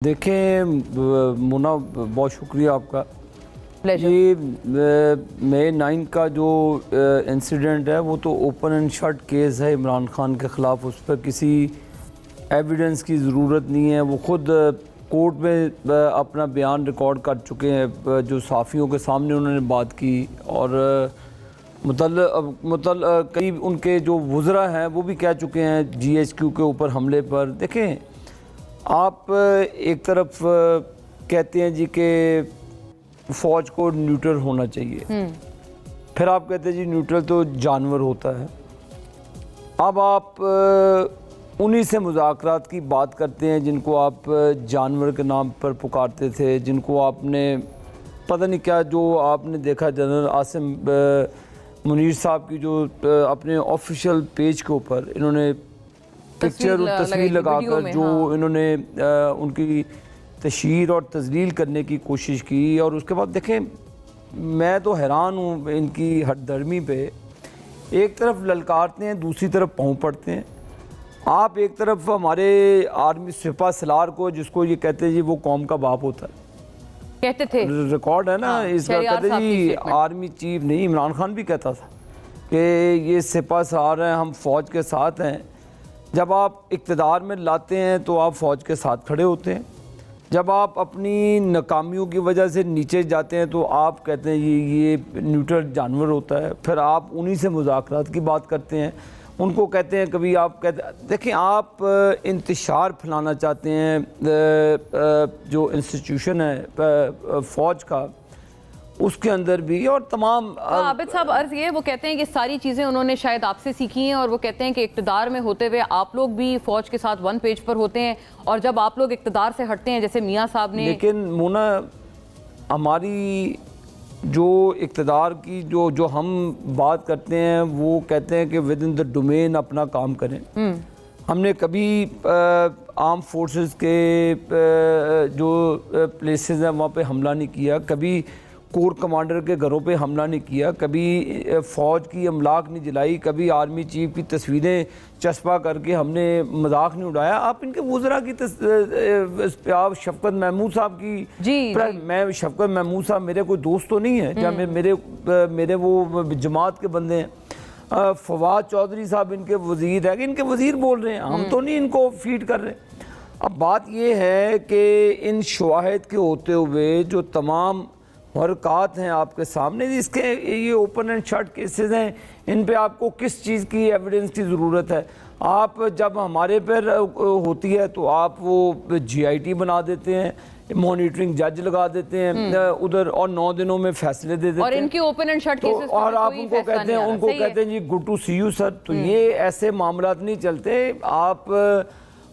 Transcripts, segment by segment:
देखें मुन्ना, बहुत शुक्रिया आपका। ये मई 9 का जो इंसिडेंट है वो तो ओपन एंड शट केस है इमरान खान के ख़िलाफ़। उस पर किसी एविडेंस की ज़रूरत नहीं है। वो ख़ुद कोर्ट में अपना बयान रिकॉर्ड कर चुके हैं, जो सहाफ़ियों के सामने उन्होंने बात की। और कई उनके जो वज़रा हैं वो भी कह चुके हैं GHQ के ऊपर हमले पर। देखें, आप एक तरफ कहते हैं जी कि फ़ौज को न्यूट्रल होना चाहिए, फिर आप कहते हैं जी न्यूट्रल तो जानवर होता है। अब आप उन्हीं से मुज़ाकरात की बात करते हैं जिनको आप जानवर के नाम पर पुकारते थे, जिनको आपने पता नहीं क्या, जो आपने देखा जनरल आसिम मुनीर साहब की जो अपने ऑफिशियल पेज के ऊपर इन्होंने पिक्चर और तस्वीर लगाकर जो इन्होंने उनकी तशहीर और तजलील करने की कोशिश की। और उसके बाद देखें, मैं तो हैरान हूँ इनकी हठधर्मी पे। एक तरफ ललकारते हैं, दूसरी तरफ पाँव पड़ते हैं। आप एक तरफ हमारे आर्मी सिपा सलार को, जिसको ये कहते हैं जी वो कौम का बाप होता है, कहते थे, रिकॉर्ड है ना इसका, कहते जी आर्मी चीफ नहीं, इमरान खान भी कहता था कि ये सिपा सलार हैं, हम फ़ौज के साथ हैं। जब आप इक़्तिदार में लाते हैं तो आप फ़ौज के साथ खड़े होते हैं। जब आप अपनी नाकामियों की वजह से नीचे जाते हैं तो आप कहते हैं ये न्यूट्रल जानवर होता है। फिर आप उन्हीं से मुज़ाकरात की बात करते हैं, उनको कहते हैं, कभी आप कहते हैं। देखिए, आप इंतशार फैलाना चाहते हैं जो इंस्टीट्यूशन है फ़ौज का, उसके अंदर भी। और तमाम आबिद साहब, अर्ज़ ये, वो कहते हैं कि सारी चीज़ें उन्होंने शायद आपसे सीखी हैं, और वो कहते हैं कि इक़्तिदार में होते हुए आप लोग भी फ़ौज के साथ वन पेज पर होते हैं, और जब आप लोग इक़्तिदार से हटते हैं, जैसे मियाँ साहब ने। लेकिन मुन्ना, हमारी जो इक़्तिदार की जो हम बात करते हैं, वो कहते हैं कि विद इन द डोमेन अपना काम करें। हमने कभी आर्म फोर्सेस के जो प्लेसेस हैं वहाँ पे हमला नहीं किया, कभी कोर कमांडर के घरों पे हमला नहीं किया, कभी फ़ौज की अमलाक नहीं जलाई, कभी आर्मी चीफ की तस्वीरें चस्पा करके हमने मजाक नहीं उड़ाया। आप इनके वज़रा की आप शफकत महमूद साहब की मैं शफकत महमूद साहब मेरे कोई दोस्त तो नहीं है, क्या मेरे वो जमात के बंदे हैं। फवाद चौधरी साहब इनके वज़ीर है, इनके वज़ीर बोल रहे हैं, हम तो नहीं इनको फीड कर रहे। अब बात ये है कि इन शवाहिद के होते हुए जो तमाम हरकत हैं आपके सामने, इसके ये ओपन एंड शट केसेस हैं, इन पे आपको किस चीज़ की एविडेंस की ज़रूरत है? आप जब हमारे पर होती है तो आप वो GIT बना देते हैं, मॉनिटरिंग जज लगा देते हैं उधर, और 9 दिनों में फैसले दे देते हैं। और इनकी ओपन एंड शट केसेस और आप उनको कहते हैं जी good to see you sir. तो ये ऐसे मामला नहीं चलते। आप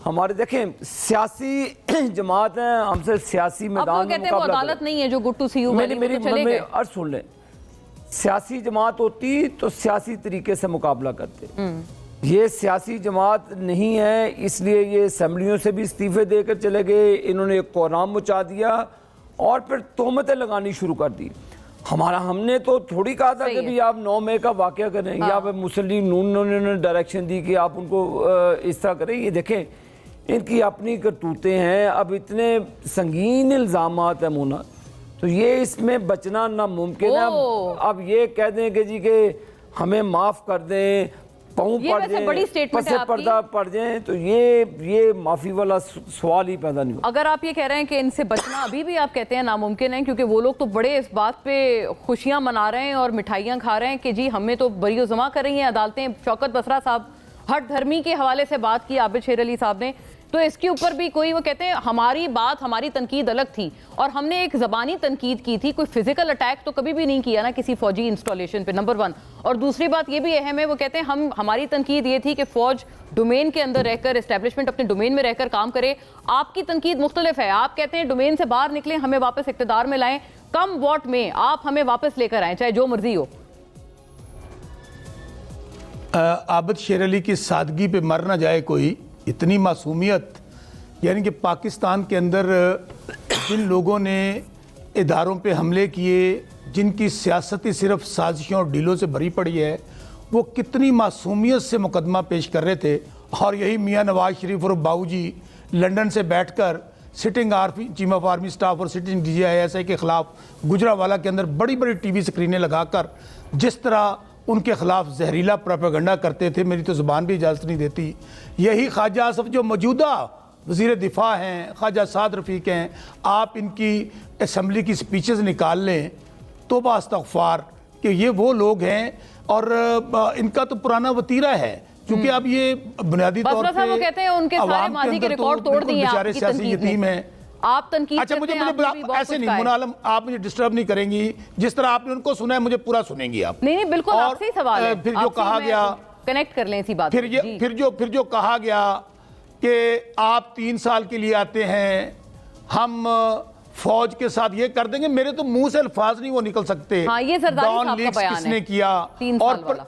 हमारे देखें, सियासी जमात है, हमसे सियासी मैदान में मुकाबला वो अदालत नहीं है जो गुड टू सी यू। मेरी अर्ज सुन लें, सियासी जमात होती तो सियासी तरीके से मुकाबला करते। ये सियासी जमात नहीं है, इसलिए ये असेंबलियों से भी इस्तीफे देकर चले गए। इन्होंने एक कोहराम मचा दिया और फिर तोहमतें लगानी शुरू कर दी। हमने तो थोड़ी कहा था कि भी आप 9 मई का वाक़या करें, या मुस्लिम नून ने डायरेक्शन दी कि आप उनको इस तरह करें। ये देखें, इनकी अपनी करतूतें हैं। अब इतने संगीन इल्ज़ामात है मुन्ना, तो ये इसमें बचना नामुमकिन है। अब ये कह दें कि जी के हमें माफ़ कर दें, पाँव पड़ जाए, पसे पर्दा पड़ जाए, तो ये माफ़ी वाला सवाल ही पैदा नहीं होगा। अगर आप ये कह रहे हैं कि इनसे बचना अभी भी आप कहते हैं नामुमकिन है, क्योंकि वो लोग तो बड़े इस बात पे खुशियाँ मना रहे हैं और मिठाइयाँ खा रहे हैं कि जी हमें तो बरी जमा कर रही हैं अदालतें। शौकत बसरा साहब, हठ धर्मी के हवाले से बात की आबिद शेर अली साहब ने, तो इसके ऊपर भी कोई, वो कहते हैं हमारी बात, हमारी तनकीद अलग थी, और हमने एक ज़बानी तनकीद की थी, कोई फिजिकल अटैक तो कभी भी नहीं किया ना किसी फौजी इंस्टॉलेशन पे, नंबर 1। और दूसरी बात ये भी अहम है, वो कहते हैं हमारी तनकीद ये थी कि फ़ौज डोमेन के अंदर रहकर, एस्टेब्लिशमेंट अपने डोमेन में रहकर काम करे। आपकी तनकीद मुख्तलिफ है, आप कहते हैं डोमेन से बाहर निकलें, हमें वापस इक़्तिदार में लाएं, कम वॉट में आप हमें वापस लेकर आएँ, चाहे जो मर्जी हो। आबिद शेर अली की सादगी पे मर ना जाए कोई। इतनी मासूमियत, यानी कि पाकिस्तान के अंदर जिन लोगों ने इदारों पे हमले किए, जिनकी सियासती सिर्फ साजिशों और डीलों से भरी पड़ी है, वो कितनी मासूमियत से मुकदमा पेश कर रहे थे। और यही मियाँ नवाज शरीफ और बाबूजी लंदन से बैठकर sitting chief of army staff اور سٹنگ DGI کے خلاف گجرانوالہ کے اندر بڑی بڑی ٹی وی سکرینیں لگا کر جس طرح ان کے خلاف زہریلا پروپیگنڈا کرتے تھے، میری تو زبان بھی اجازت نہیں دیتی. یہی خواجہ آصف جو موجودہ وزیر دفاع ہیں، خواجہ سعد رفیق ہیں، آپ ان کی اسمبلی کی سپیچز نکال لیں، توبہ استغفار، کہ یہ وہ لوگ ہیں اور ان کا تو پرانا وتیرہ ہے. کیونکہ اب یہ بنیادی طور بسرا صاحب وہ کہتے ہیں ان کے سارے ماضی کے ریکارڈ توڑ دیے آپ بیچارے کی سیاسی تنقید یتیم میں. ہیں. آپ تنقید اچھا کرتے ہیں، آپ نے بھی بہت ایسے کچھ نہیں کہا ہے. منعلم، آپ مجھے ڈسٹرب نہیں کریں گی، جس طرح آپ نے ان کو سنا ہے مجھے پورا سنیں گی آپ. نہیں بالکل آپ سے ہی سوال ہے. پھر جو کہا گیا، کنیکٹ کر لیں اسی بات پھر جو کہا گیا کہ آپ 3 سال کے لیے آتے ہیں، ہم فوج کے ساتھ یہ کر دیں گے، میرے تو منہ سے الفاظ نہیں وہ نکل سکتے. ہاں یہ زرداری صاحب کا بیان ہے، کس نے کیا 3 اور سال والا.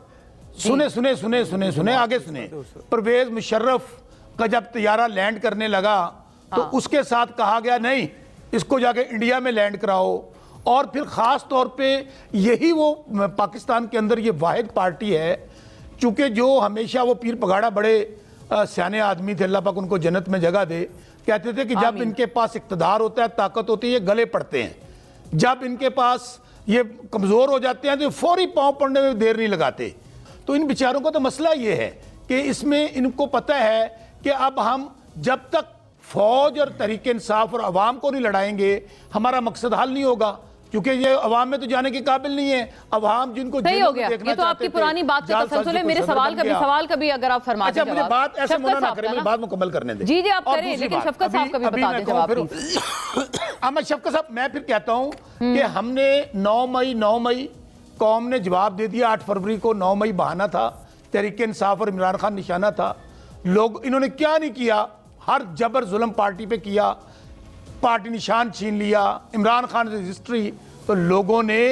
سنے آگے سنے. پرویز مشرف کا جب طیارہ لینڈ کرنے لگا تو اس کے ساتھ کہا گیا نہیں اس کو جا کے انڈیا میں لینڈ کراؤ. اور پھر خاص طور پہ یہی وہ پاکستان کے اندر یہ واحد پارٹی ہے چونکہ جو ہمیشہ وہ پیر پگاڑا بڑے سیانے آدمی تھے، اللہ پاک ان کو جنت میں جگہ دے، کہتے تھے کہ جب ان کے پاس اقتدار ہوتا ہے، طاقت ہوتی ہے، یہ گلے پڑتے ہیں. جب ان کے پاس یہ کمزور ہو جاتے ہیں تو فوری پاؤں پڑنے میں دیر نہیں لگاتے. تو ان بیچاروں کا تو مسئلہ یہ ہے کہ اس میں ان کو پتہ ہے کہ اب ہم جب تک فوج اور تحریک انصاف اور عوام کو نہیں لڑائیں گے ہمارا مقصد حل نہیں ہوگا، کیونکہ یہ عوام میں تو جانے کے قابل نہیں ہے. عوام جن کو صحیح ہو گیا. یہ تو آپ کی پرانی بات کا تسلسل ہے. میرے سوال کا بھی اگر آپ فرما دیں. اچھا مجھے بات ایسے منع نہ کریں، مجھے بات مکمل کرنے دیں. جی آپ کریں، لیکن شفقت صاحب کا بھی بتا دیں جواب. احمد شفقت صاحب میں پھر کہتا ہوں کہ ہم نے 9 مئی قوم نے جواب دے دیا. 8 فروری کو 9 مئی بہانہ تھا، تحریک انصاف اور عمران خان نشانہ تھا. لوگ انہوں نے کیا نہیں کیا، ہر جبر ظلم پارٹی پہ کیا، پارٹی نشان چھین لیا، عمران خان رجسٹری. تو لوگوں نے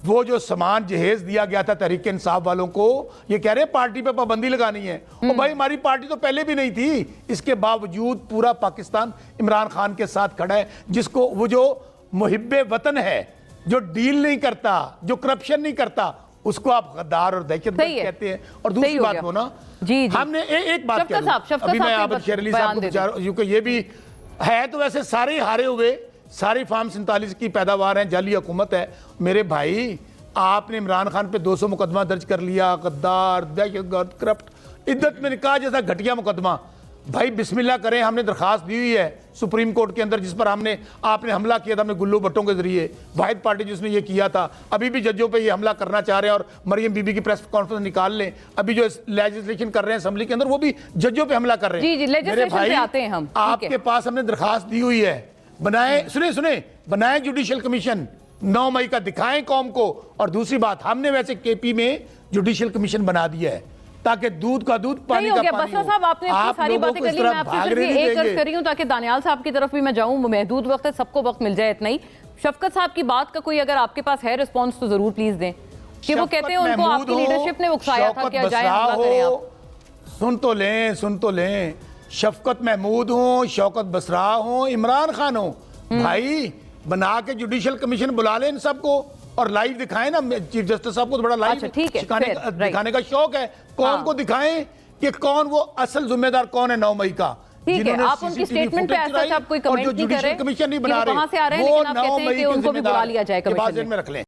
وہ جو سامان جہیز دیا گیا تھا تحریک انصاف والوں کو، یہ کہہ رہے پارٹی پہ پابندی لگانی ہے. اور بھائی ہماری پارٹی تو پہلے بھی نہیں تھی، اس کے باوجود پورا پاکستان عمران خان کے ساتھ کھڑا ہے، جس کو وہ جو محب وطن ہے، جو ڈیل نہیں کرتا، جو کرپشن نہیں کرتا، اس کو آپ غدار اور دہشت گرد کہتے ہیں. اور دوسری بات وہ نا ہم نے ایک بات کہہ لوں، ابھی میں عابد شیر علی صاحب کو کیونکہ یہ بھی ہے تو ویسے سارے ہارے ہوئے، ساری فارم 47 کی پیداوار ہیں، جعلی حکومت ہے. میرے بھائی آپ نے عمران خان پہ 200 مقدمہ درج کر لیا، غدار، دہشت گرد، کرپٹ، عدت میں نکاح جیسا گھٹیا مقدمہ. بھائی بسم اللہ کریں، ہم نے درخواست دی ہوئی ہے سپریم کورٹ کے اندر جس پر آپ نے حملہ کیا تھا، ہم نے گلو بٹوں کے ذریعے، واحد پارٹی جس نے یہ کیا تھا. ابھی بھی ججوں پہ یہ حملہ کرنا چاہ رہے ہیں اور مریم بی بی کی پریس کانفرنس نکال لیں. ابھی جو لیجسلیشن کر رہے ہیں اسمبلی کے اندر وہ بھی ججوں پہ حملہ کر رہے ہیں. میرے بھائی آپ کے پاس ہم نے درخواست دی ہوئی ہے، سنیں بنائیں جوڈیشل کمیشن 9 مئی کا، دکھائیں قوم کو. اور دوسری بات ہم نے ویسے KP میں جوڈیشل کمیشن بنا دیا ہے تاکہ دودھ کا دودھ پانی کا پانی بسرا صاحب آپ نے ساری باتیں کر لی. میں آپ سے صرف یہ ایک عرض کر رہی ہوں تاکہ دانیال صاحب کی طرف بھی میں جاؤں، محدود وقت ہے، سب کو وقت مل جائے اتنا ہی. شفقت صاحب کی بات کا کوئی اگر آپ کے پاس ہے رسپانس تو ضرور پلیز دیں کہ وہ کہتے ہیں ان کو آپ کی لیڈرشپ نے اکسایا تھا کہ جائے حملہ کریں آپ. سن تو لیں شفقت محمود ہوں، شوکت بسرا ہوں، عمران خان ہوں، بھائی بنا کے جوڈیشل کمیشن بلا لیں ان سب کو اور لائیو دکھائیں نا. چیف جسٹس صاحب کو بڑا لائیو دکھانے کا شوق ہے، قوم کو دکھائیں کہ کون وہ اصل ذمہ دار کون ہے 9 مئی کا. ٹھیک ہے، آپ ان کی سٹیٹمنٹ پہ ایسا آپ کوئی کمنٹ نہیں کر رہے کہ وہ کہاں سے آ رہے ہیں، لیکن آپ کہتے ہیں کہ ان کو بھی بلا لیا جائے کمیشن میں.